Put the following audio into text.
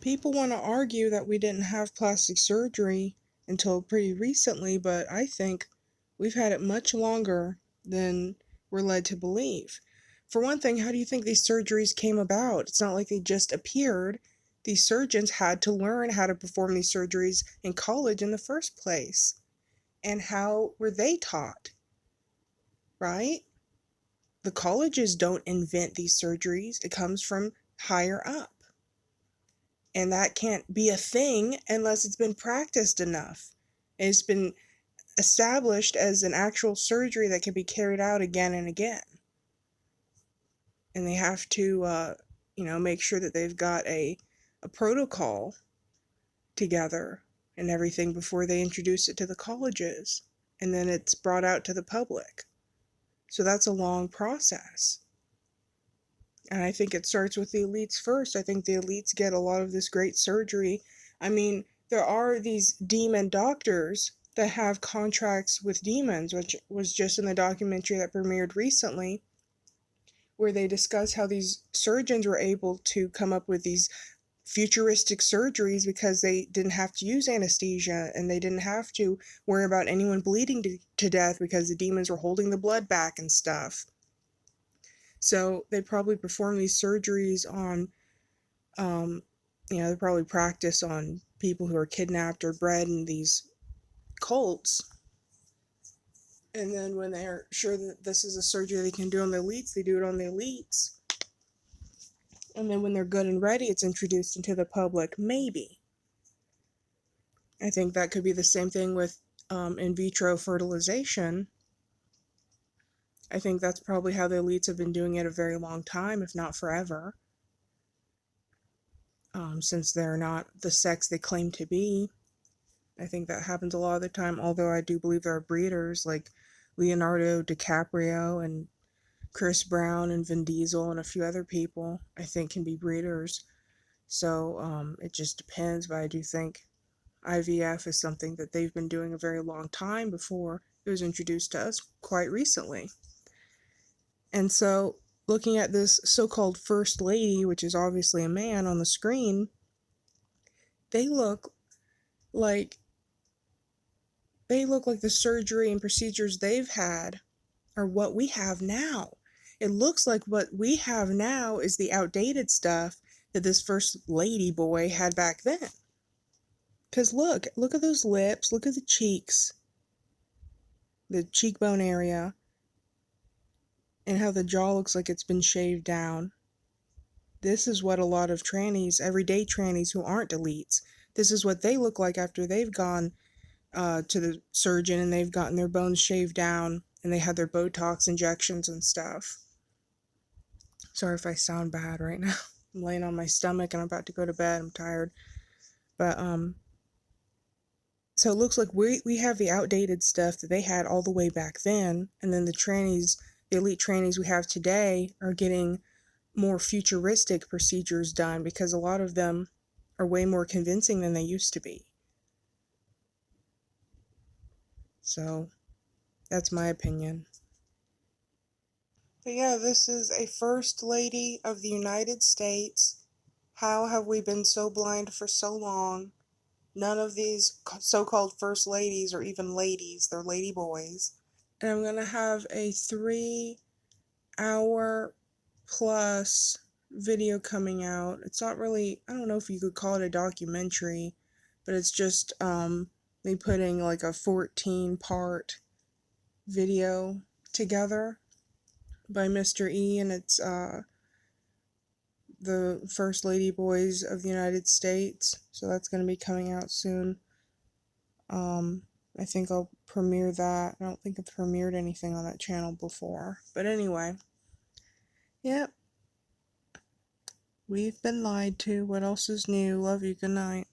People want to argue that we didn't have plastic surgery until pretty recently, but I think we've had it much longer than we're led to believe. For one thing, how do you think these surgeries came about? It's not like they just appeared. These surgeons had to learn how to perform these surgeries in college in the first place. And how were they taught? Right? The colleges don't invent these surgeries. It comes from higher up. And that can't be a thing unless it's been practiced enough. It's been established as an actual surgery that can be carried out again and again. And they have to, make sure that they've got a protocol together and everything before they introduce it to the colleges. And then it's brought out to the public. So that's a long process. And I think it starts with the elites first. I think the elites get a lot of this great surgery. I mean, there are these demon doctors that have contracts with demons, which was just in the documentary that premiered recently, where they discuss how these surgeons were able to come up with these futuristic surgeries because they didn't have to use anesthesia and they didn't have to worry about anyone bleeding to death because the demons were holding the blood back and stuff. So they probably perform these surgeries on, they probably practice on people who are kidnapped or bred in these cults. And then when they're sure that this is a surgery they can do on the elites, they do it on the elites. And then when they're good and ready, it's introduced into the public, maybe. I think that could be the same thing with in vitro fertilization. I think that's probably how the elites have been doing it a very long time, if not forever. Since they're not the sex they claim to be. I think that happens a lot of the time, although I do believe there are breeders like Leonardo DiCaprio and Chris Brown and Vin Diesel and a few other people I think can be breeders. So it just depends, but I do think IVF is something that they've been doing a very long time before it was introduced to us quite recently. And so, looking at this so-called first lady, which is obviously a man on the screen, they look like the surgery and procedures they've had are what we have now. It looks like what we have now is the outdated stuff that this first lady boy had back then. Because look at those lips, look at the cheeks, the cheekbone area, and how the jaw looks like it's been shaved down. This is what a lot of trannies, everyday trannies who aren't elites, this is what they look like after they've gone to the surgeon and they've gotten their bones shaved down and they had their Botox injections and stuff. Sorry if I sound bad right now. I'm laying on my stomach and I'm about to go to bed. I'm tired. But, so it looks like we have the outdated stuff that they had all the way back then, and then the elite trannies we have today are getting more futuristic procedures done because a lot of them are way more convincing than they used to be. So, that's my opinion. But yeah, this is a first lady of the United States. How have we been so blind for so long? None of these so-called first ladies are even ladies. They're lady boys. And I'm going to have a 3-hour plus video coming out. It's not really, I don't know if you could call it a documentary, but it's just me putting like a 14-part video together by Mr. E, and it's the First Lady Boys of the United States, so that's going to be coming out soon. I think I'll premiere that. I don't think I've premiered anything on that channel before, but anyway, yep, we've been lied to. What else is new? Love you, good night.